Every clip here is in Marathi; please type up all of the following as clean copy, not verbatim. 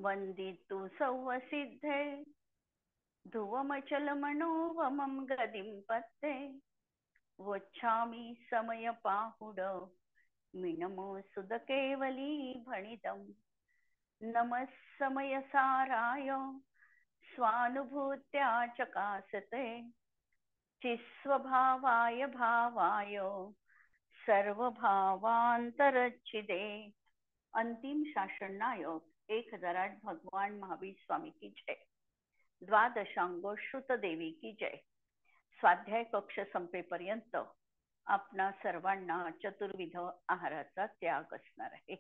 वंदितु सौवसिद्धे ध्रुवमचलमनोवमं गदिं पत्ते वच्छामि समयपाहुड मिनमोऽसुदकेवली भणितम् नमः समयसाराय स्वानुभूत्या चकासते चिस्वभावाय भावाय सर्वभावांतरच्छिदे। अंतिम शासन नायक 1008 भगवान महावीर स्वामी की जय। द्वादशांग श्रुत देवी की जय। स्वाध्याय कक्ष संपेपर्यंत आपणा सर्वांना चतुर्विध आहाराचा त्याग असणार आहे।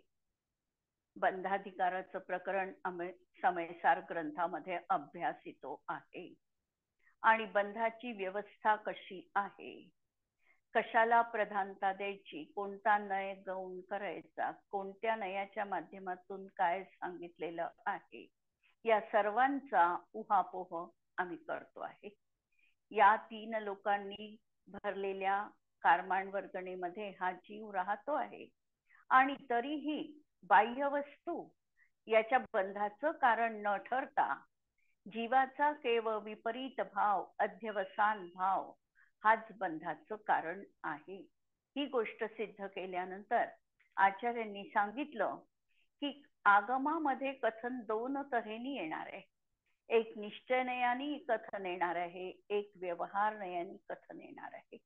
बंधाधिकाराचं प्रकरण समयसार ग्रंथामध्ये अभ्यासितो आहे आणि बंधाची व्यवस्था कशी आहे, कशाला प्रधानता द्यायची, कोणता नय गौण करायचा, कोणत्या नयाच्या माध्यमातून काय सांगितलेलं आहे, या सर्वांचा उहापोह आम्ही करतो आहे। या 3 लोकांनी भरलेल्या कारमाण वर्गणीमध्ये हा जीव राहतो आहे आणि तरीही बाह्य वस्तू याच्या बंधाचं कारण न ठरता जीवाचा केवळ विपरीत भाव, अध्यवसान भाव हाच बंधाचं कारण आहे। ही गोष्ट सिद्ध केल्यानंतर आचार्यांनी सांगितलं की आगमामध्ये कथन 2 तऱ्हेने येणार आहे। एक निश्चय नयाने कथन येणार आहे, एक व्यवहार नयाने कथन येणार आहे।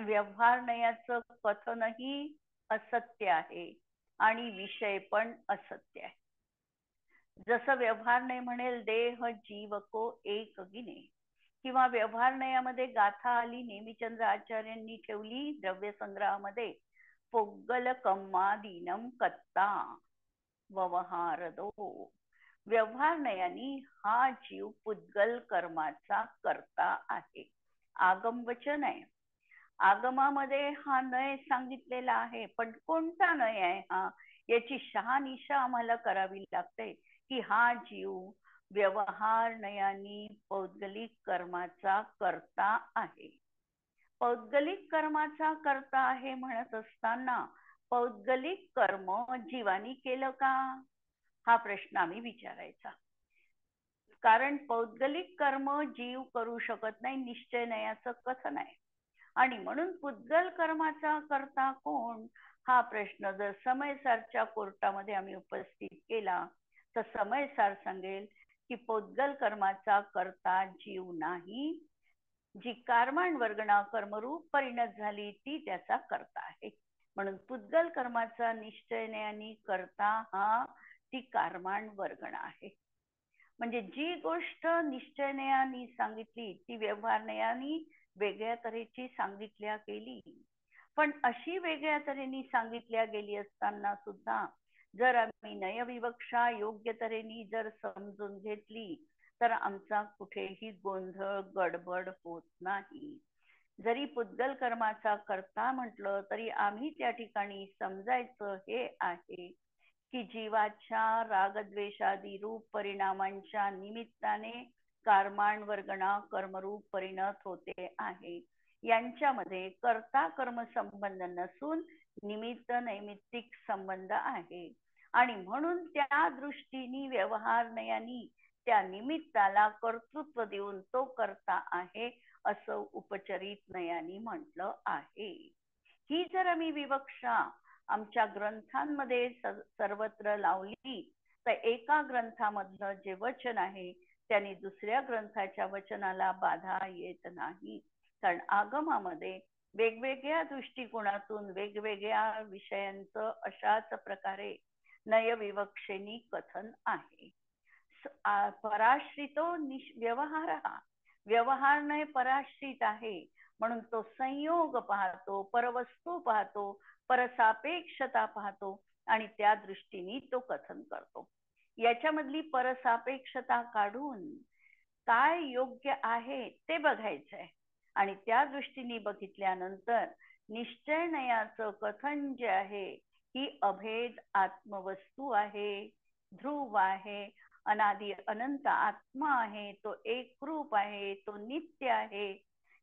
व्यवहार नयाचं कथनही असत्य आहे आणि विषय पण असत्य आहे। जसं व्यवहार नय म्हणेल देह जीव को एक गिने, किंवा व्यवहार नयामध्ये गाथा आली नेमिचंद्र आचार्यांनी ठेवली द्रव्य संग्रहामध्ये, पोग्गल कम्मादीनम कत्ता व्यवहार दो। व्यवहार नयानी हा जीव पुद्गल कर्माचा करता आहे। आगम वचन आहे, आगमामध्ये हा नय सांगितलेला आहे, पण कोणता नय आहे हा, याची शहानिशा आम्हाला करावी लागते की हा जीव व्यवहार नयानी पौद्गलिक कर्माचा करता आहे। पौद्गलिक कर्माचा करता आहे म्हणत असताना पौद्गलिक कर्म जीवानी केलं का, हा प्रश्न आम्ही विचारायचा। कारण पौद्गलिक कर्म जीव करू शकत नाही, निश्चय नयाचं कथन आहे। आणि म्हणून पुद्गल कर्माचा करता कोण, हा प्रश्न जर समयसारच्या कोर्टामध्ये आम्ही उपस्थित केला तर समयसार सांगेल की पौद्गल कर्माचा करता जीव नाही, जी कारमाण वर्गणा कर्मरूप परिणत झाली ती त्याचा करता आहे। म्हणून पुद्गल कर्माचा निश्चय नयानी करता हा ती कारमाण वर्गणा आहे। म्हणजे जी गोष्ट निश्चय नयानी सांगितली ती व्यवहार नयानी वेगळ्या तऱ्हेची सांगितल्या गेली, पण अशी वेगळ्या तऱ्हेने सांगितल्या गेली असताना सुद्धा जर आम्ही नयविवक्षा योग्य तऱ्हेने जर समजून घेतली तर आमचा कुठेही गोंधळ गडबड होत नाही। जरी पुद्गल कर्माचा करता म्हटलं तरी आम्ही त्या ठिकाणी समजायचं हे आहे की जीवाच्या रागद्वेषादी रूप परिणामांच्या निमित्ताने कारमाण वर्गणा कर्मरूप परिणत होते आहे। यांच्यामध्ये कर्ता कर्म संबंध नसून निमित्त नैमित्तिक संबंध आहे आणि म्हणून त्या दृष्टीने व्यवहार नयानी त्या निमित्ताला कर्तृत्व देऊन तो करता आहे असं उपचरित नयानी म्हटलं आहे। ही जर आम्ही विवक्षा आमच्या ग्रंथांमध्ये सर्वत्र लावली तर एका ग्रंथामधलं जे वचन आहे त्यांनी दुसऱ्या ग्रंथाच्या वचनाला बाधा येत नाही। कारण आगमामध्ये वेगवेगळ्या दृष्टिकोनातून वेगवेगळ्या विषयांचं अशाच प्रकारे नयविवक्षेनी कथन आहे। पराश्रितो व्यवहार, व्यवहार नय पराश्रित आहे म्हणून तो संयोग पाहतो, परवस्तू पाहतो, परसापेक्षता पाहतो आणि त्या दृष्टीने तो कथन करतो। याच्यामधली परसापेक्षता काढून काय योग्य आहे ते बघायचंय आणि त्या दृष्टीने बघितल्यानंतर निश्चय नयाचं कथन जे आहे ही अभेद आत्मवस्तू आहे, ध्रुव आहे, अनादि अनंत आत्मा आहे, तो एकरूप आहे, तो नित्य आहे।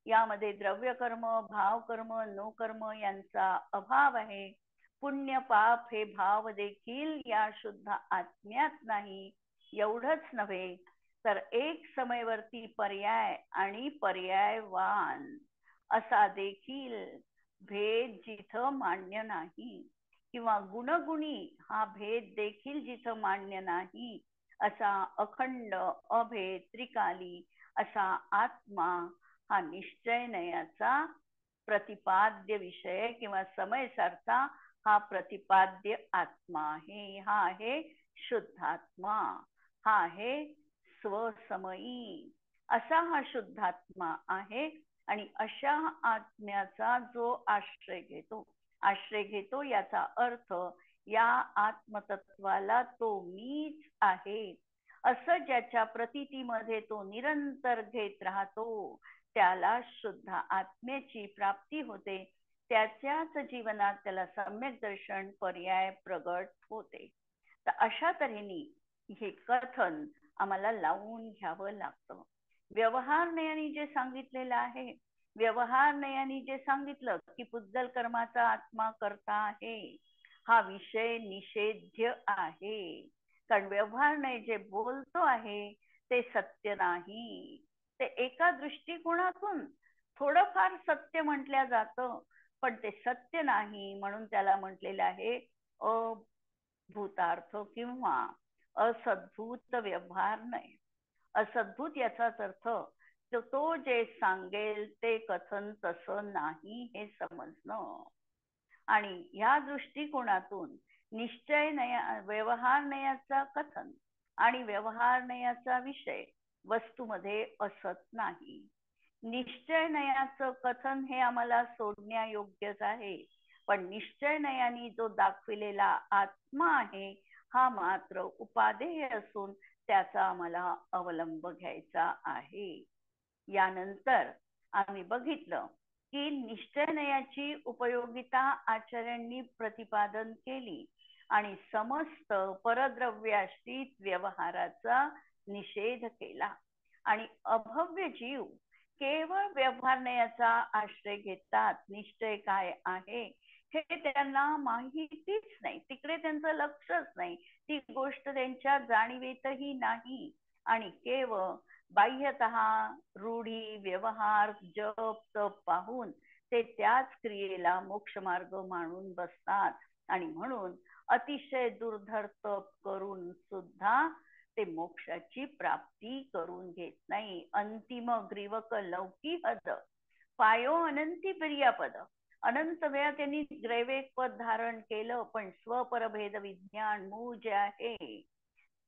यामध्ये द्रव्य कर्म, भाव कर्म, नो कर्म यांचा अभाव आहे। पुण्य पाप हे भाव देखील या शुद्ध आत्म्यात नाही. एवढंच नव्हे तर एक समयवर्ती पर्याय आणि पर्यायवान असा देखील भेद जिथं मान्य नाही, किंवा गुणगुणी हा भेद देखील जिथं मान्य नाही, असा अखंड अभेद त्रिकाली असा आत्मा हा निश्चयनयाचा प्रतिपाद्य विषय किंवा समय सारखा हा प्रतिपाद्य आत्मा आहे. हा आहे शुद्धात्मा, हा आहे स्वसमयी असा हा शुद्धात्मा आहे. आणि अशा आत्म्याचा जो आश्रय घेतो याचा अर्थ या आत्मतत्वाला तो मीच आहे असं ज्याच्या प्रतीतीमध्ये तो निरंतर घेत राहतो, त्याला शुद्ध आत्म्याची प्राप्ती होते. त्याच्याच जीवनात त्याला सम्यक दर्शन पर्याय प्रगट होते. तर अशा तऱ्हेने हे कथन आम्हाला लावून घ्यावं लागतं. व्यवहार नयाने जे सांगितलेलं आहे, व्यवहार नयाने जे सांगितलं की पुद्गल कर्माचा आत्मा करता आहे, हा विषय निषेध्य आहे. कारण व्यवहार नय जे बोलतो आहे ते सत्य नाही. ते एका दृष्टिकोनातून थोडंफार सत्य म्हटल्या जातं, पण ते सत्य नाही. म्हणून त्याला म्हटलेलं आहे अभूतार्थ किंवा असद्भूत व्यवहार नय. असद्भूत याचाच अर्थ तो जे सांगेल ते कथन तसं नाही हे समजणं. आणि या दृष्टिकोनातून निश्चय नया व्यवहार नयाचा कथन आणि व्यवहार नयाचा विषय वस्तूमध्ये असत नाही. निश्चय नयाचं कथन हे आम्हाला सोडण्यायोग्यच आहे, पण निश्चय नयाने जो दाखविलेला आत्मा आहे हा मात्र उपादेय असून त्याचा आम्हाला अवलंब घ्यायचा आहे. यानंतर आम्ही बघितलं की निश्चयनयाची उपयोगिता आचार्यांनी प्रतिपादन केली आणि समस्त परद्रव्याश्रित व्यवहाराचा निषेध केला. आणि अभव्य जीव केवळ व्यवहारनयाचा आश्रय घेतात. निश्चय काय आहे हे त्यांना माहितीच नाही, तिकडे त्यांचं लक्षच नाही, ती गोष्ट त्यांच्या जाणीवेतही नाही. आणि केवळ बाह्यतः रूढी व्यवहार जप तप पाहून ते त्याच क्रियेला मोक्ष मार्ग मानून बसतात. आणि म्हणून अतिशय दुर्धर तप करून सुद्धा ते मोक्षाची प्राप्ती करून घेत नाही. अंतिम ग्रीवक लौकी हद पायो अनंती प्रियापद. अनंत वेळा त्यांनी ग्रैवेक पद धारण केलं, पण स्वपरभेद विज्ञान मूळ जे आहे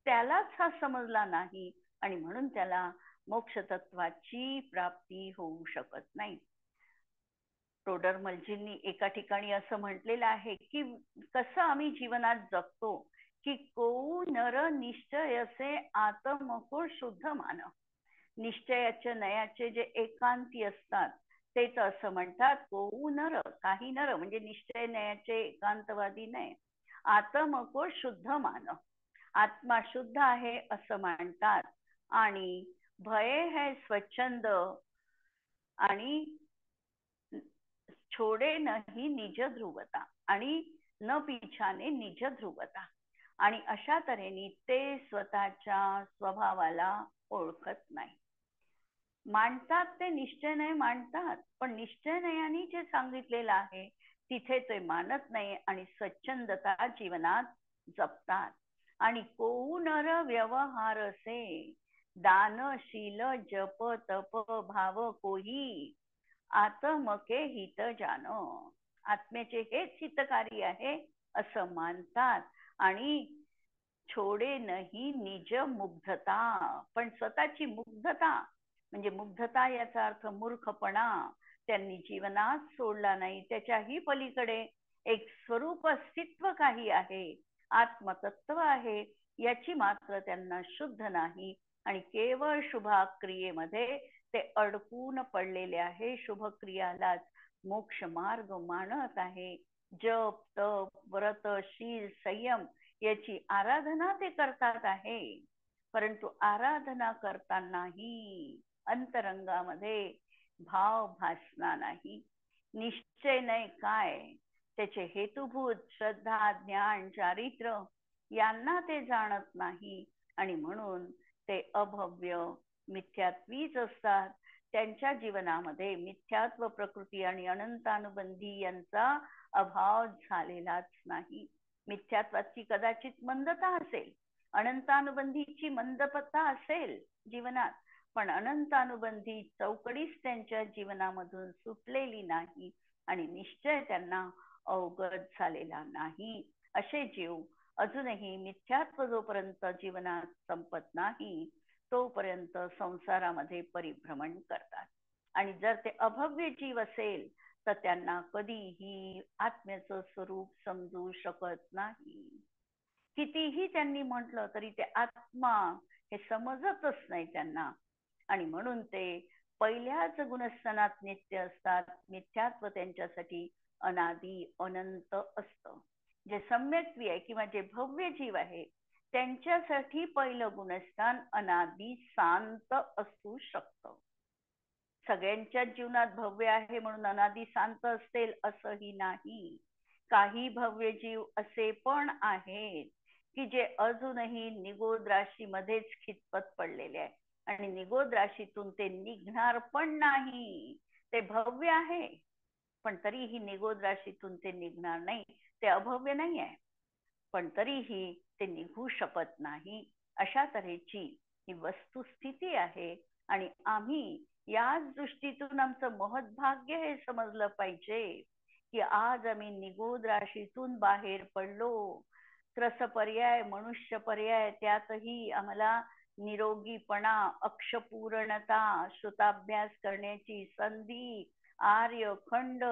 त्यालाच हा समजला नाही. आणि म्हणून त्याला मोक्ष तत्वाची प्राप्ती होऊ शकत नाही. टोडरमलजींनी एका ठिकाणी असं म्हटलेलं आहे की कसं आम्ही जीवनात जगतो की को नर निश्चयसे आत्मको शुद्ध मान. निश्चयाचे नयाचे जे एकांती असतात तेच असं म्हणतात को नर, काही नर म्हणजे निश्चय नयाचे एकांतवादी नाही, आत्मको शुद्ध मान, आत्मा शुद्ध आहे असं मानतात. आणि भय है स्वच्छंद आणि छोडे नाही निज ध्रुवता आणि न पिछाने निज ध्रुवता. आणि अशा तऱ्हेने ते स्वतःच्या स्वभावाला ओळखत नाही. मांडतात ते निश्चय नय मांडतात, पण निश्चय नयाने जे सांगितलेलं आहे तिथे ते मानत नाही आणि स्वच्छंदता जीवनात जपतात. आणि को नर व्यवहारसे दानशील जप तप भाव कोही आत्मके हित जान. आत्म्याचे हेच हितकारी आहे असं मानतात. आणि छोडे नाही निज मुग्धता, पण स्वतःची मुग्धता म्हणजे मुग्धता याचा अर्थ मूर्खपणा त्यांनी जीवनात सोडला नाही. त्याच्याही पलीकडे एक स्वरूप अस्तित्व काही आहे, आत्मतत्व आहे, याची मात्र त्यांना शुद्ध नाही. आणि केवळ शुभ क्रियेमध्ये ते अडकून पडलेले आहे. शुभ क्रियालाच मोक्ष मार्ग मानत आहे. जप तप व्रत शील संयम याची आराधना ते करतात आहे, परंतु आराधना करतानाही अंतरंगामध्ये भाव भासणार नाही. निश्चय नाही काय त्याचे हेतुभूत श्रद्धा, ज्ञान, चारित्र्य यांना ते जाणत नाही आणि म्हणून ते अभव्य मिथ्यात्वीच असतात. त्यांच्या जीवनामध्ये मिथ्यात्व प्रकृती आणि अनंतानुबंधी यांचा अभाव झालेलाच नाही. मिथ्यात्वाची कदाचित मंदता असेल, अनंतानुबंधीची मंदपत्ता असेल जीवनात, पण अनंतानुबंधी चौकडीच त्यांच्या जीवनामधून सुटलेली नाही आणि निश्चय त्यांना अवगत झालेला नाही. असे जीव अजूनही मिथ्यात्व जोपर्यंत जीवनात संपत नाही तोपर्यंत संसारामध्ये परिभ्रमण करतात. आणि जर ते अभव्य जीव असेल तर त्यांना कधीही आत्म्याचं स्वरूप समजू शकत नाही. कितीही त्यांनी म्हटलं तरी ते आत्मा हे समजतच नाही त्यांना आणि म्हणून ते पहिल्याच गुणस्थानात नित्य असतात. मिथ्यात्व त्यांच्यासाठी अनादी अनंत असतं. जे सम्यक्त्वी आहे किंवा जे भव्य जीव आहे त्यांच्यासाठी पहिलं गुणस्थान अनादी शांत असू शकतं. सगळ्यांच्या जीवनात भव्य आहे म्हणून अनादी शांत असेल असंही नाही. काही भव्य जीव असे पण आहेत की जे अजूनही निगोद राशीमध्येच खितपत पडलेले आहे आणि निगोद राशीतून ते निघणार पण नाही. ते भव्य आहे पण तरीही निगोद राशीतून ते निघणार नाही. ते अभव्य नाही आहे पण तरीही ते निघू शकत नाही. अशा तऱ्हेची ही वस्तुस्थिती आहे आणि आम्ही याच दृष्टीतून आमचं महत्भाग्य हे समजलं पाहिजे की आज आम्ही निगोद राशीतून बाहेर पडलो. त्रस पर्याय, मनुष्य पर्याय, त्यातही आम्हाला निरोगीपणा, अक्षपूर्णता, श्रुताभ्यास करण्याची संधी, आर्य खंड,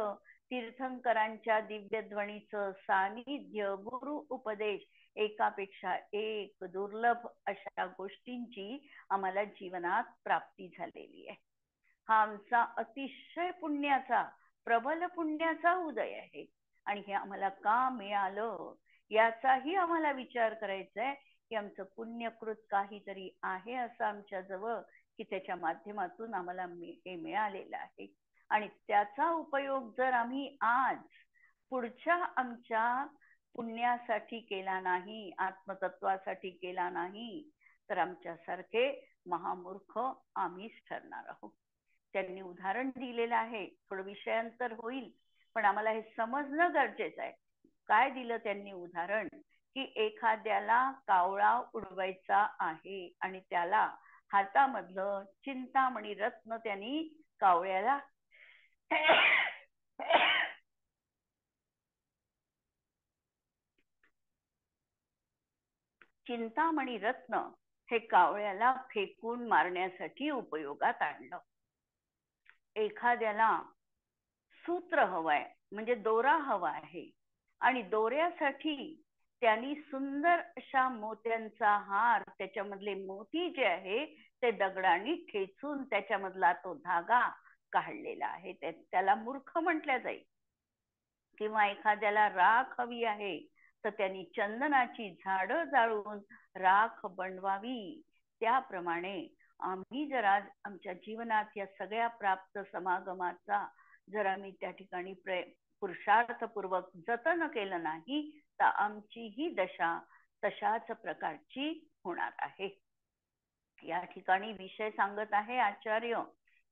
तीर्थंकरांच्या दिव्य ध्वनीचं सानिध्य, गुरु उपदेश, एकापेक्षा एक दुर्लभ अशा गोष्टींची आम्हाला जीवनात प्राप्ती झालेली आहे. हा आमचा अतिशय पुण्याचा, प्रबल पुण्याचा उदय आहे आणि हे आम्हाला का मिळालं याचाही आम्हाला विचार करायचा आहे की आमचं पुण्यकृत काहीतरी आहे असं आमच्या जवळ की त्याच्या माध्यमातून आम्हाला हे मिळालेलं आहे आणि त्याचा उपयोग जर आम्ही आज पुढच्या आमच्या पुण्यासाठी केला नाही, आत्मतत्वासाठी केला नाही तर आमच्यासारखे महामूर्ख आम्हीच ठरणार आहोत. त्यांनी उदाहरण दिलेलं आहे, थोडं विषयांतर होईल पण आम्हाला हे समजणं गरजेचं आहे. काय दिलं त्यांनी उदाहरण की एखाद्याला कावळा उडवायचा आहे आणि त्याला हातामधलं चिंतामणी रत्न त्यांनी कावळ्याला चिंतामणी रत्न हे कावळ्याला फेकून मारण्यासाठी उपयोगात आणलं. एखाद्याला सूत्र हवंय म्हणजे दोरा हवा आहे आणि दोऱ्यासाठी त्यांनी सुंदर अशा मोत्यांचा हार, त्याच्यामधले मोती जे आहे ते दगडाने ठेचून त्याच्यामधला तो धागा काढलेला आहे, त्याला मूर्ख म्हटलं जाईल. किंवा एखाद्याला राख हवी आहे तर त्यांनी चंदनाची झाडं जाळून राख बनवावी. त्याप्रमाणे आम्ही जर आज आमच्या जीवनात या सगळ्या प्राप्त समागमाचा जर आम्ही त्या ठिकाणी पुरुषार्थपूर्वक जतन केलं नाही तर आमची ही दशा तशाच प्रकारची होणार आहे. या ठिकाणी विषय सांगत आहे आचार्य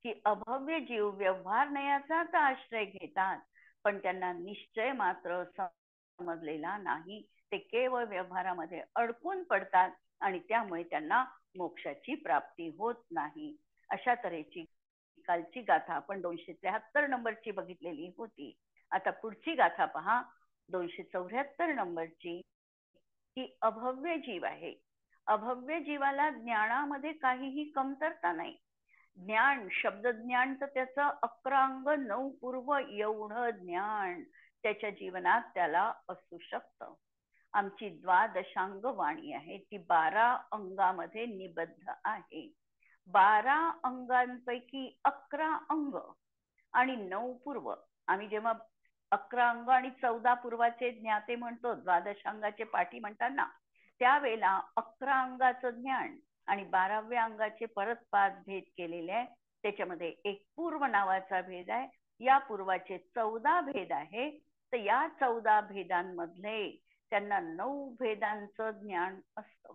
की अभव्य जीव व्यवहार नयाचाच आश्रय घेतात पण त्यांना निश्चय मात्र समजलेला नाही. ते केवळ व्यवहारामध्ये अडकून पडतात आणि त्यामुळे त्यांना मोक्षाची प्राप्ती होत नाही. अशा तऱ्हेची कालची गाथा आपण 273 नंबरची बघितलेली होती. आता पुढची गाथा पहा 274 नंबरची. ही अभव्य जीव आहे. अभव्य जीवाला ज्ञानामध्ये काहीही कमतरता नाही. ज्ञान, शब्द ज्ञान तर त्याचं 11 अंग 9 पूर्व एवढं ज्ञान त्याच्या जीवनात त्याला असू शकतं. आमची द्वादशांग वाणी आहे ती 12 अंगामध्ये निबद्ध आहे. 12 अंगांपैकी 11 अंग आणि 9 पूर्व. आम्ही जेव्हा 11 अंग आणि 14 पूर्वाचे ज्ञाते म्हणतो, द्वादशांगाचे पाठी म्हणताना त्यावेळेला 11 अंगाचं ज्ञान आणि 12व्या अंगाचे परत 5 भेद केलेले आहे. त्याच्यामध्ये एक पूर्व नावाचा भेद आहे. या पूर्वाचे 14 भेद आहे तर या 14 भेदांमधले त्यांना 9 भेदांचं ज्ञान असतं,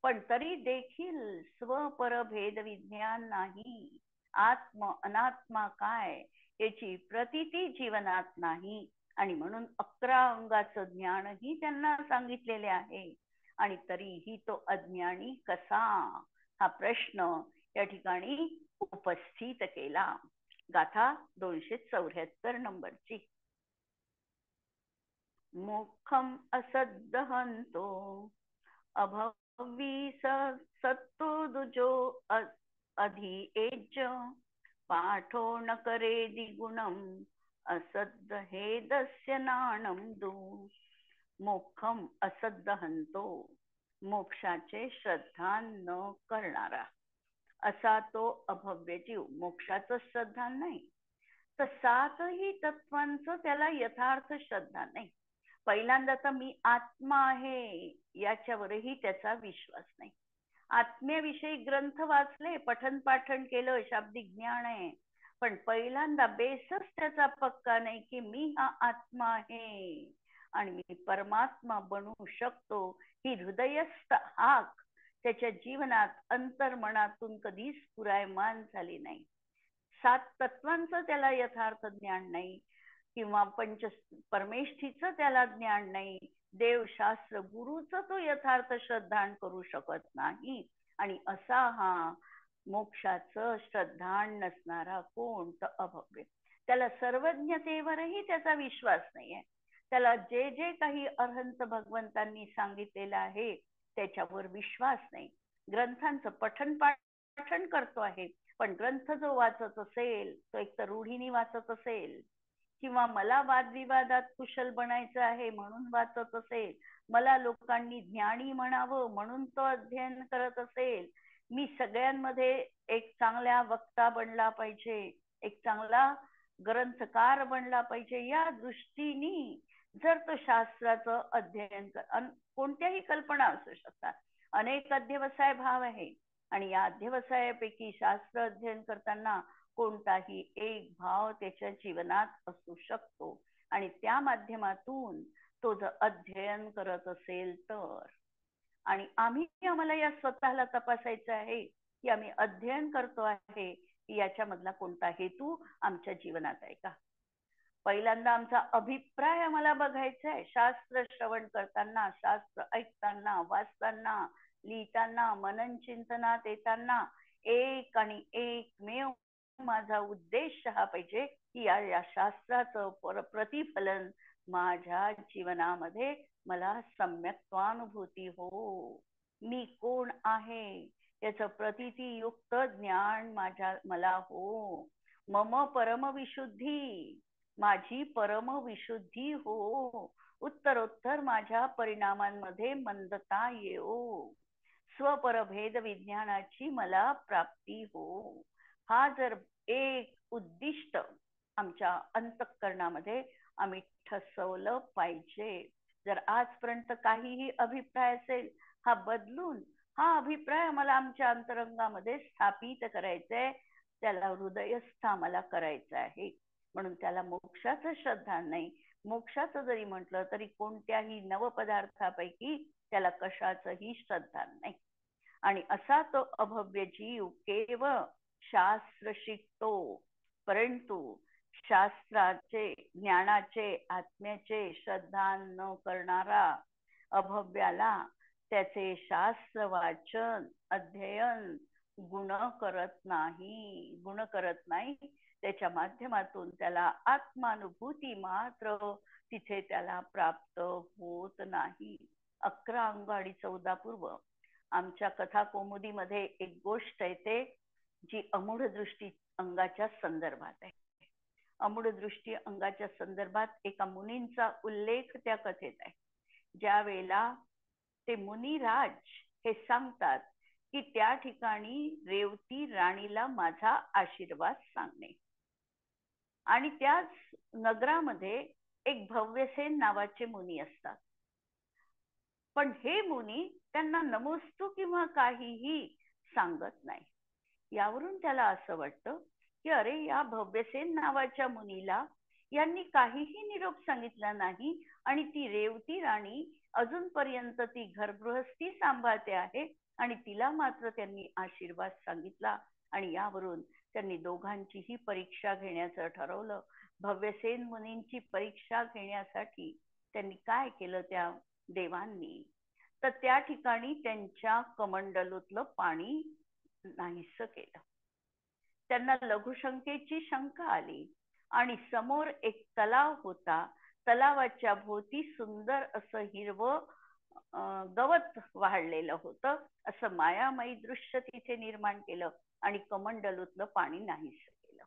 पण तरी देखील स्वपरभेद विज्ञान नाही. आत्म अनात्मा काय याची प्रतीती जीवनात नाही, आणि म्हणून 11 अंगाचं ज्ञानही त्यांना सांगितलेले आहे. आणि तरीही तो अज्ञानी कसा, हा प्रश्न या ठिकाणी उपस्थित केला. गाथा 274 नंबरची. मुखम असद्दहंतो अभवी सत्तो दुजो अधिएज पाठो न करे द्विगुणम असद्द हेदस्य नाणम दू. मोक्षम असद्दहंतो, मोक्षाचे श्रद्धा न करणारा, असा तो अभव्य जीव. मोक्षाचं श्रद्धा नाही, तर 7ही तत्वांचं त्याला यथार्थ श्रद्धा नाही. पहिल्यांदा तर मी आत्मा आहे याच्यावरही त्याचा विश्वास नाही. आत्म्याविषयी ग्रंथ वाचले, पठन पाठन केलं, शाब्दिक ज्ञान आहे, पण पहिल्यांदा बेसच त्याचा पक्का नाही की मी हा आत्मा आहे आणि मी परमात्मा बनू शकतो. ही हृदयस्थ हाक त्याच्या जीवनात अंतर्मनातून कधीच पुरायमान झाली नाही. 7 तत्वांचं त्याला यथार्थ ज्ञान नाही, किंवा परमेष्ठीचं त्याला ज्ञान नाही, देवशास्त्र गुरुचं तो यथार्थ श्रद्धान करू शकत नाही. आणि असा हा मोक्षाचं श्रद्धान नसणारा कोण, तर अभव्य. त्याला सर्वज्ञतेवरही त्याचा विश्वास नाहीये. त्याला जे जे काही अरहंत भगवंतांनी सांगितलेलं आहे त्याच्यावर विश्वास नाही. ग्रंथांचं पठन पाठन करतो आहे, पण ग्रंथ जो वाचत असेल तो एक तर रूढीने वाचत असेल, किंवा मला वादविवादात कुशल बनायचं आहे म्हणून वाचत असेल, मला लोकांनी ज्ञानी म्हणावं म्हणून तो अध्ययन करत असेल, मी सगळ्यांमध्ये एक चांगल्या वक्ता बनला पाहिजे, एक चांगला ग्रंथकार बनला पाहिजे, या दृष्टीने जर तो शास्त्राचं अध्ययन कोणत्याही कल्पना असू शकतात, अनेक अध्यवसाय भाव आहे, आणि या अध्यवसायापैकी शास्त्र अध्ययन करताना कोणताही एक भाव त्याच्या जीवनात असू शकतो, आणि त्या माध्यमातून तो जर अध्ययन करत असेल तर. आणि आम्हाला या स्वतःला तपासायचं आहे की आम्ही अध्ययन करतो आहे, याच्यामधला कोणता हेतू आमच्या जीवनात आहे का. पहिल्यांदा आमचा अभिप्राय आम्हाला बघायचा आहे. शास्त्र श्रवण करताना, शास्त्र ऐकताना, वाचताना, लिहिताना, मनन चिंतनात येताना एक आणि एकमेव माझा उद्देश हा पाहिजे की या शास्त्राचं प्रतिफलन माझ्या जीवनामध्ये मला सम्यक्त्वानुभूती हो. मी कोण आहे याचं प्रतिती युक्त ज्ञान मला हो. मम परम विशुद्धी, माझी परम विशुद्धी हो. उत्तरोत्तर माझ्या परिणामांमध्ये मंदता येऊ. स्वपरभेद विज्ञानाची मला प्राप्ती हो. हा जर एक उद्दिष्ट आमच्या अंतःकरणामध्ये आम्ही ठसवलं पाहिजे. जर आजपर्यंत काहीही अभिप्राय असेल, हा बदलून हा अभिप्राय आम्हाला आमच्या अंतरंगामध्ये स्थापित करायचंय, त्याला हृदयस्थ आम्हाला करायचं आहे. म्हणून त्याला मोक्षाचं श्रद्धा नाही. मोक्षाचं जरी म्हटलं तरी कोणत्याही नवपदार्थापैकी त्याला कशाचंही श्रद्धा नाही. आणि असा तो अभव्य जीव केवळ शास्त्र शिकतो, परंतु शास्त्राचे, ज्ञानाचे, आत्म्याचे श्रद्धा न करणारा अभव्याला त्याचे शास्त्र वाचन, अध्ययन गुण करत नाही. त्याच्या माध्यमातून त्याला आत्मानुभूती मात्र तिथे त्याला प्राप्त होत नाही. 11 अंग आणि 14 पूर्व आमच्या कथा कौमुदीमध्ये एक गोष्ट येते जी अमूढ दृष्टी अंगाच्या संदर्भात आहे. अमूढ दृष्टी अंगाच्या संदर्भात एका मुनींचा उल्लेख त्या कथेत आहे. ज्या वेळेला ते मुनिराज हे सांगतात की त्या ठिकाणी रेवती राणीला माझा आशीर्वाद सांगणे, आणि त्याच नगरामध्ये एक भव्यसेन नावाचे मुनी असतात. पण हे मुनी त्यांना नमोस्तू किंवा काहीही सांगत नाही. यावरून त्याला असं वाटतं की अरे, या भव्यसेन नावाच्या मुनीला यांनी काहीही निरोप सांगितला नाही आणि ती रेवती राणी अजूनपर्यंत ती घरगृहस्थी सांभाळते आहे आणि तिला मात्र त्यांनी आशीर्वाद सांगितला आणि यावरून त्यांनी दोघांचीही परीक्षा घेण्याचं ठरवलं. भव्यसेन मुनींची परीक्षा घेण्यासाठी त्यांनी काय केलं त्या देवांनी, तर त्या ठिकाणी त्यांच्या कमंडलूतलं पाणी नाहीसं केलं. त्यांना लघुशंकेची शंका आली आणि समोर एक तलाव होता. तलावाच्या भोवती सुंदर असं हिरवं गवत वाढलेलं होतं. असं मायामयी दृश्य तिथे निर्माण केलं आणि कमंडलूतलं पाणी नाहीसं केलं.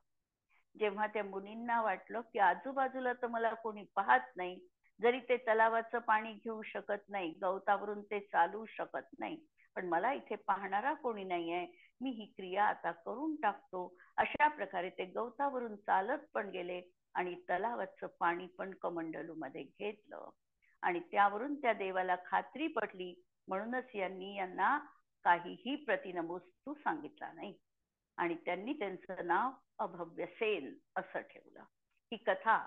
जेव्हा त्या मुनींना वाटलं की आजूबाजूला तर मला कोणी पाहत नाही, जरी ते तलावाचं पाणी घेऊ शकत नाही, गवतावरून ते चालू शकत नाही, पण मला इथे पाहणारा कोणी नाहीये, मी ही क्रिया आता करून टाकतो. अशा प्रकारे ते गवतावरून चालत पण गेले आणि तलावाचं पाणी पण कमंडलू मध्ये घेतलं आणि त्यावरून त्या देवाला खात्री पटली. म्हणूनच यांना काहीही प्रतिनमोस्तू सांगितला नाही आणि त्यांनी त्यांचं नाव अभव्यसेन असं ठेवलं. ही कथा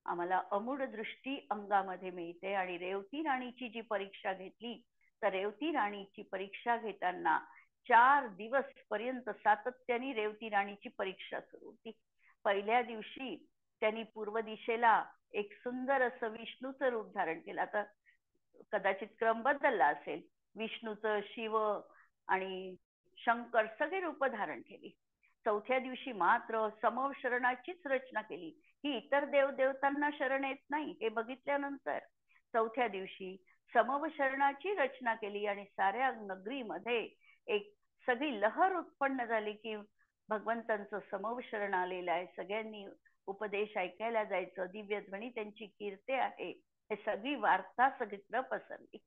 आम्हाला अमूढ दृष्टी अंगामध्ये मिळते. आणि रेवती राणीची जी परीक्षा घेतली, तर रेवती राणीची परीक्षा घेताना 4 दिवस पर्यंत सातत्याने रेवती राणीची परीक्षा सुरू होती. पहिल्या दिवशी त्यांनी पूर्व दिशेला एक सुंदर असं विष्णूचं रूप धारण केलं. आता कदाचित क्रम बदलला असेल. विष्णूचं, शिव आणि शंकर सगळे रूप धारण केली. चौथ्या दिवशी मात्र समव शरणाचीच रचना केली. ही इतर देवदेवतांना शरण येत नाही हे बघितल्यानंतर चौथ्या दिवशी समव शरणाची रचना केली आणि साऱ्या नगरीमध्ये एक सगळी लहर उत्पन्न झाली की भगवंतांचं समव शरण आलेलं आहे. सगळ्यांनी उपदेश ऐकायला जायचं, दिव्य ध्वनी त्यांची कीर्ती आहे, हे सगळी वार्ता सगळीकडे पसरली.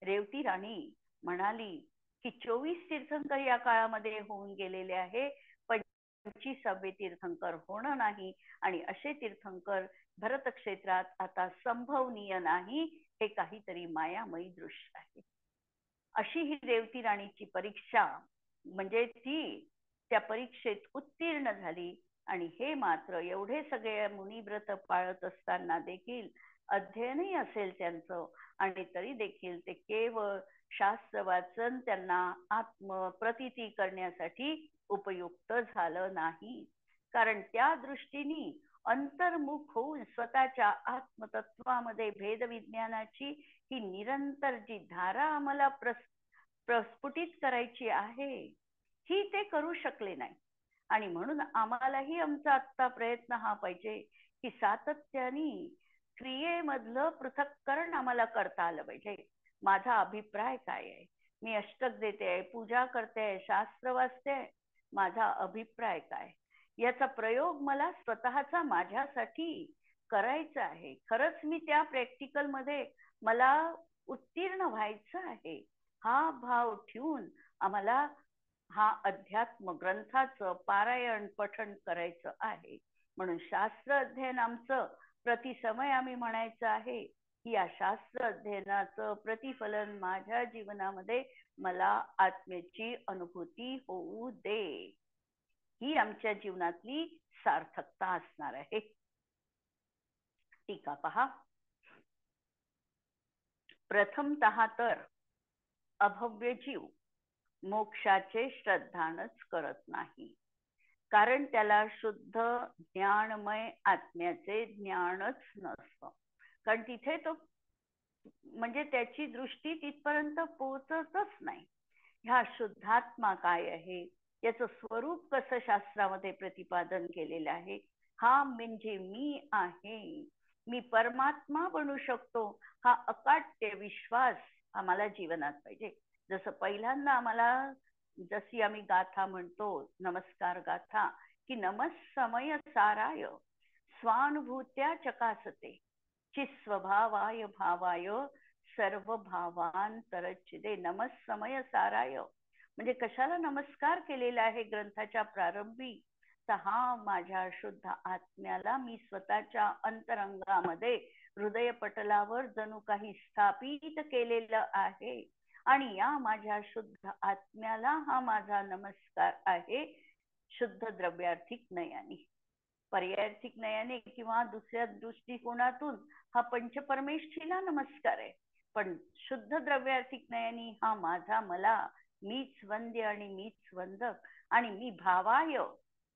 रेवती राणी म्हणाली की 24 तीर्थंकर या काळामध्ये होऊन गेलेले आहे, 25वे तीर्थंकर होणं नाही आणि असे तीर्थंकर भरत क्षेत्रात आता संभवनीय नाही. हे काहीतरी मायामयी दृश्य आहे. अशी ही रेवती राणीची परीक्षा, म्हणजे ती त्या परीक्षेत उत्तीर्ण झाली. आणि हे मात्र एवढे सगळे मुनिव्रत पाळत असताना देखील अध्ययनही असेल त्यांचं, आणि तरी देखील ते केवळ शास्त्र वाचन त्यांना आत्मप्रतीती करण्यासाठी उपयुक्त झालं नाही. कारण त्या दृष्टीने अंतर्मुख होऊन स्वतःच्या आत्मतत्वामध्ये भेदविज्ञानाची ही निरंतर जी धारा आम्हाला प्रस्फुटित करायची आहे, ही ते करू शकले नाही. आणि म्हणून आम्हालाही आमचा आत्ता प्रयत्न हा पाहिजे की सातत्याने क्रियेमधलं पृथक्करण आम्हाला करता आलं पाहिजे. माझा अभिप्राय काय आहे, मी अष्टक देते आहे, पूजा करते आहे, शास्त्र वाचते आहे, माझा अभिप्राय काय, याचा प्रयोग मला स्वतःचा माझ्यासाठी करायचा आहे. खरंच मी त्या प्रॅक्टिकल मध्ये मला उत्तीर्ण व्हायचं आहे, हा भाव ठेवून आम्हाला हा अध्यात्म ग्रंथाचं पारायण पठण करायचं आहे. म्हणून शास्त्र अध्ययन आमचं प्रतिसमय आम्ही म्हणायचं आहे की या शास्त्र अध्ययनाचं प्रतिफलन माझ्या जीवनामध्ये मला आत्म्याची अनुभूती होऊ दे. ही आमच्या जीवनातली सार्थकता असणार आहे. टीका पहा. प्रथमतः तर अभव्य जीव मोक्षाचे श्रद्धानच करत नाही, कारण त्याला शुद्ध ज्ञानमय आत्म्याचे ज्ञानच नसतं. कारण तिथे तो म्हणजे त्याची दृष्टी तिथपर्यंत पोहोचतच नाही. ह्या शुद्धात्मा काय आहे, याचं स्वरूप कसं शास्त्रामध्ये प्रतिपादन केलेलं आहे. हा म्हणजे मी आहे, मी परमात्मा बनू शकतो, हा अकाट्य विश्वास आम्हाला जीवनात पाहिजे. जसं पहिल्यांदा आम्हाला, जशी आम्ही गाथा म्हणतो, नमस्कार गाथा, की नमस्समय साराय स्वानुभूत्या चकासते चिस्वभावाय भावाय सर्व भावांतरचिदे. नमस्समय साराय म्हणजे कशाला नमस्कार केलेला आहे ग्रंथाच्या प्रारंभी, तर हा माझ्या शुद्ध आत्म्याला मी स्वतःच्या अंतरंगामध्ये हृदय पटलावर जणू काही स्थापित केलेलं आहे. आणि या माझ्या शुद्ध आत्म्याला हा माझा नमस्कार आहे, शुद्ध द्रव्यार्थिक नयानी. पर्यायार्थिक नयाने किंवा दुसऱ्या दृष्टिकोनातून हा पंचपरमेष्ठीला नमस्कार आहे, पण शुद्ध द्रव्यार्थिक नयनी हा माझा मला, मीच वंद्य आणि मीच वंदक आणि मी भावाय,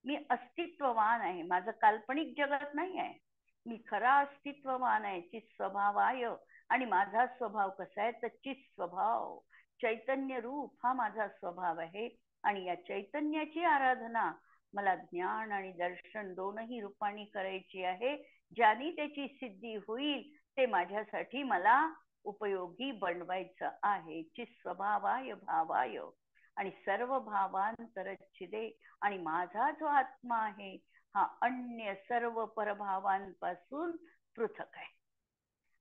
मी अस्तित्ववान आहे, माझं काल्पनिक जगत नाही आहे, मी खरा अस्तित्ववान आहे, चित स्वभावाय, आणि माझा स्वभाव कसा आहे तर चित स्वभाव चैतन्य रूप हा माझा स्वभाव आहे. आणि या चैतन्याची आराधना मला ज्ञान आणि दर्शन दोनही रूपांनी करायची आहे. ज्याने त्याची सिद्धी होईल ते माझ्यासाठी मला उपयोगी बनवायचं आहे. चिस्वभावाय भावाय आणि सर्व भावांतरच्छिदे, आणि माझा जो आत्मा आहे हा अन्य सर्व परभावांपासून पृथक आहे.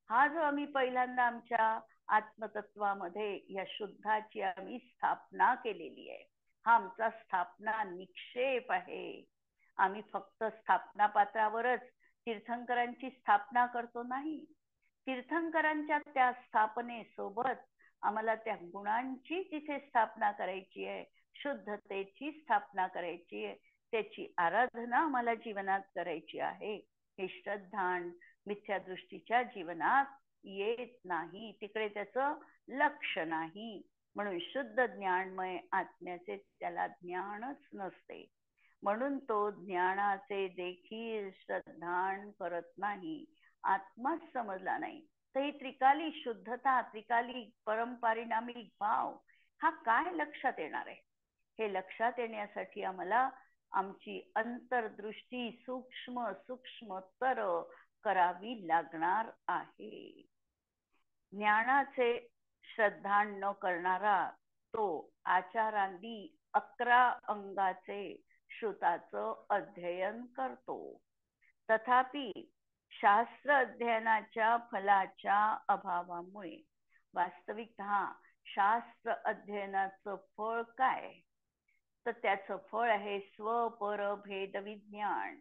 हा जो आम्ही पहिल्यांदा आमच्या आत्मतत्वामध्ये या शुद्धाची आम्ही स्थापना केलेली आहे, हा आमचा स्थापना निक्षेप आहे. आम्ही फक्त स्थापना पात्रावरच तीर्थंकरांची स्थापना करतो नाही, तीर्थंकरांच्या त्या स्थापनेसोबत आम्हाला त्या गुणांची तिथे स्थापना करायची आहे, शुद्धतेची स्थापना करायची आहे, त्याची आराधना आम्हाला जीवनात करायची आहे. हे श्रद्धान मिथ्या दृष्टीच्या जीवनात येत नाही, तिकडे त्याचं लक्ष नाही. म्हणून शुद्ध ज्ञानमय आत्म्याचे त्याला ज्ञानच नसते, म्हणून तो ज्ञानाचे देखील श्रद्धान करत नाही, आत्माच समजला नाही. तर ही त्रिकाली शुद्धता, त्रिकाली परमपारिणामिक भाव हा काय लक्षात येणार आहे? हे लक्षात येण्यासाठी आम्हाला आमची अंतर्दृष्टी सूक्ष्म सूक्ष्मतर करावी लागणार आहे. ज्ञानाचे श्रद्धान न करणारा तो आचारांनी 11 अंगाचे श्रुताचं अध्ययन करतो. तथापि शास्त्र अध्ययनाच्या फलाच्या अभावामुळे वास्तविकतः शास्त्र अध्ययनाचं फळ काय तर त्याचं फळ आहे स्वपर भेद विज्ञान,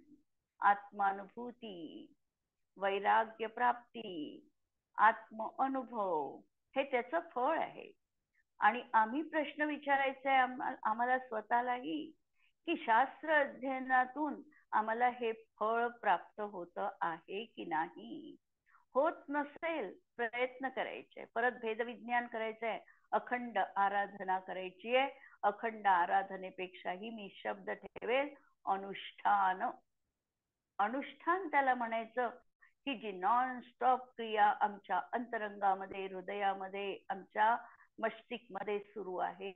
आत्मानुभूती, वैराग्य प्राप्ती, आत्म अनुभव, हे त्याचं फळ आहे. आणि आम्ही प्रश्न विचारायचा आहे आम्हाला स्वतःलाही की शास्त्र अध्ययनातून आम्हाला हे फळ प्राप्त होत आहे की नाही. होत नसेल प्रयत्न करायचे, परत भेदविज्ञान करायचंय, अखंड आराधना करायची आहे. अखंड आराधनेपेक्षाही मी शब्द ठेवेल अनुष्ठान. अनुष्ठान त्याला म्हणायचं की जी नॉन स्टॉप क्रिया आमच्या अंतरंगामध्ये, हृदयामध्ये, आमच्या मस्तिष्क मध्ये सुरू आहे,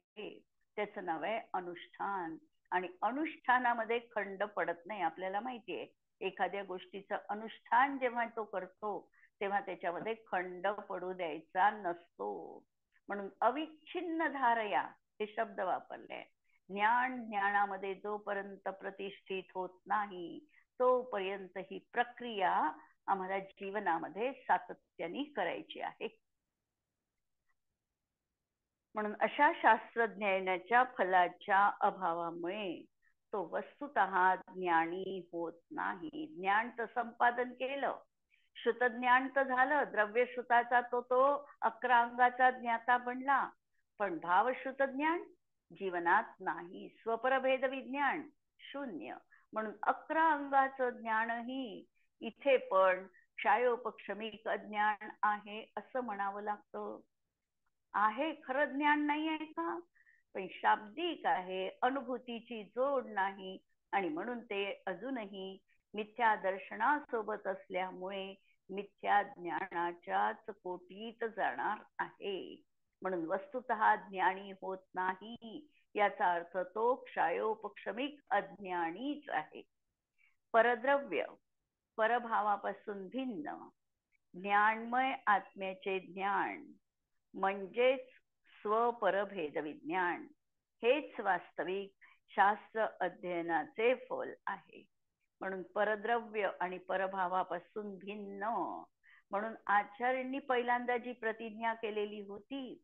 त्याचं नाव आहे अनुष्ठान. आणि अनुष्ठानामध्ये खंड पडत नाही. आपल्याला माहितीये एखाद्या गोष्टीचं अनुष्ठान जेव्हा तो करतो तेव्हा त्याच्यामध्ये खंड पडू द्यायचा नसतो. म्हणून अविच्छिन्न धारया हे शब्द वापरले. ज्ञान ज्ञानामध्ये जोपर्यंत प्रतिष्ठित होत नाही तोपर्यंत ही प्रक्रिया आम्हाला जीवनामध्ये सातत्याने करायची आहे. म्हणून अशा शास्त्रज्ञानाच्या फलाच्या अभावामुळे तो वस्तुतः ज्ञानी होत नाही. ज्ञान तर संपादन केलं, श्रुतज्ञान तर झालं, द्रव्य श्रुताचा तो 11 अंगाचा ज्ञाता बनला, पण भावश्रुत ज्ञान जीवनात नाही. स्वपरभेद विज्ञान शून्य. म्हणून 11 अंगाचं ज्ञानही इथे पण क्षायोपक्षमिक अज्ञान आहे असं म्हणावं लागतं. आहे खरं ज्ञान नाही आहे का, पण शाब्दिक आहे, अनुभूतीची जोड नाही, आणि म्हणून ते अजूनही मिथ्या दर्शनासोबत असल्यामुळे मिथ्या ज्ञानाच्याच कोटीत जाणार आहे. म्हणून वस्तुतः ज्ञानी होत नाही याचा अर्थ तो क्षायोपक्षमिक अज्ञानीच आहे. परद्रव्य परभावापासून भिन्न ज्ञानमय आत्म्याचे ज्ञान म्हणजेच स्वपरभेद विज्ञान हेच वास्तविक शास्त्र अध्ययनाचे फल आहे. म्हणून परद्रव्य आणि परभावापासून भिन्न म्हणून आचार्यांनी पहिल्यांदा जी प्रतिज्ञा केलेली होती,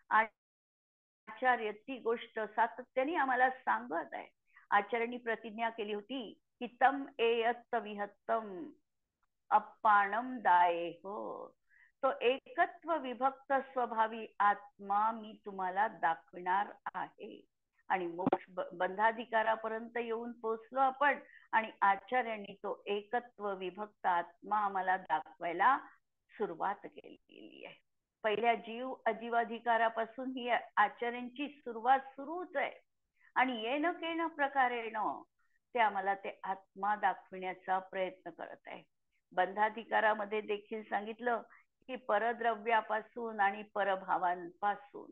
आचार्य ती गोष्ट सातत्याने आम्हाला सांगत आहे. आचार्यांनी प्रतिज्ञा केली होती की तम एयत्त विहत्तम अप्पाणम दाये हो, तो एकत्व विभक्त स्वभावी आत्मा मी तुम्हाला दाखविणार आहे. आणि मोक्ष बंधाधिकारापर्यंत येऊन पोचलो आपण आणि आचार्यांनी तो एकत्व विभक्त आत्मा आम्हाला दाखवायला सुरुवात केलेली आहे. पहिल्या जीव अजीवाधिकारापासून ही आचार्यांची सुरुवात सुरूच आहे आणि येणं केणं प्रकारेनं ते आम्हाला ते आत्मा दाखविण्याचा प्रयत्न करत आहे. बंधाधिकारामध्ये देखील सांगितलं की परद्रव्यापासून आणि परभावांपासून,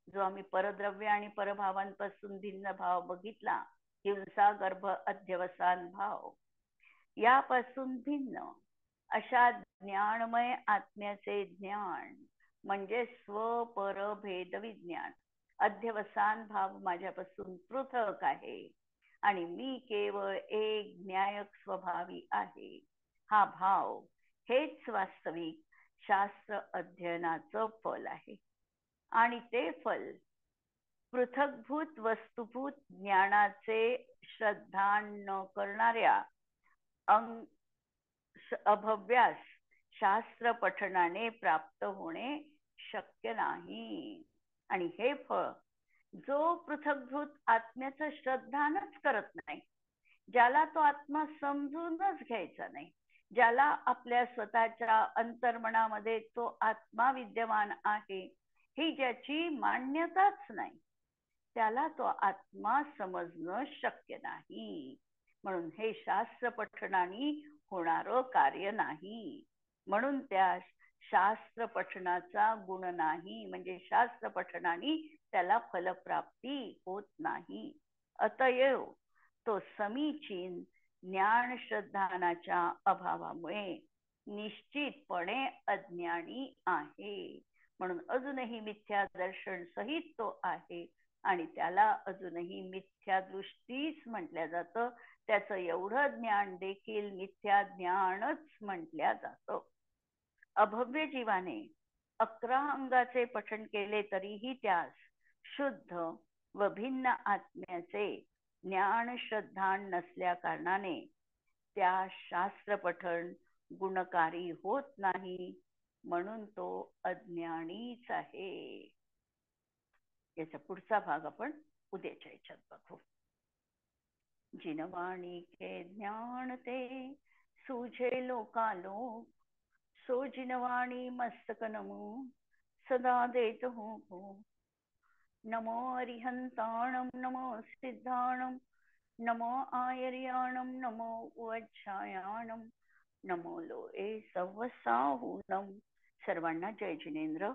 जो आम्ही परद्रव्य आणि परभावांपासून भिन्न भाव बघितला, हिंसा गर्भ अध्यवसान भाव, यापासून भिन्न अशा ज्ञानमय आत्म्याचे ज्ञान म्हणजे स्वपर भेद विज्ञान. अध्यवसान भाव माझ्यापासून पृथक आहे आणि मी केवळ एक न्यायक स्वभावी आहे, हा भाव हेच वास्तविक शास्त्र अध्ययनाचं फल आहे. आणि ते फल पृथकभूत वस्तुभूत ज्ञानाचे श्रद्धा न करणाऱ्या अभव्यास शास्त्र पठणाने प्राप्त होणे शक्य नाही. आणि हे फळ जो पृथकभूत आत्म्याचं श्रद्धानच करत नाही, ज्याला तो आत्मा समजूनच घ्यायचा नाही, ज्याला आपल्या स्वतःच्या अंतर्मनामध्ये तो आत्मा विद्यमान आहे ही ज्याची मान्यताच नाही, त्याला तो आत्मा समजणं शक्य नाही. म्हणून हे शास्त्र पठणाने होणारं कार्य नाही. म्हणून त्या शास्त्र पठणाचा गुण नाही, म्हणजे शास्त्र पठणाने त्याला फलप्राप्ती होत नाही. अतएव तो समीचीन ज्ञान श्रद्धानाच्या अभावामुळे निश्चितपणे अज्ञानी आहे. म्हणून अजूनही मिथ्या दर्शन सहित तो आहे आणि त्याला अजूनही मिथ्या दृष्टीच म्हटल्या जातं. त्याचं एवढं ज्ञान देखील मिथ्या ज्ञानच म्हटल्या जातं. अभव्य जीवाने 11 अंगाचे पठण केले तरीही त्यास शुद्ध व भिन्न आत्म्याचे ज्ञान श्रद्धा नसल्या कारणाने त्या शास्त्र पठण गुणकारी होत नाही, म्हणून तो अज्ञानीच आहे. याचा पुढचा भाग आपण उद्याच्या याच्यात बघू. जिनवाणी के ज्ञान ते सूझे लोकालोक, सो जिनवाणी मस्तक नमो सदा देत हो. नमो अरिहंताणम नमो सिद्धाणम नमो आयर्याणम नमो वज्रायाणम नमो लोए सवसाहूनम. सर्वांना जय जिनेंद्र.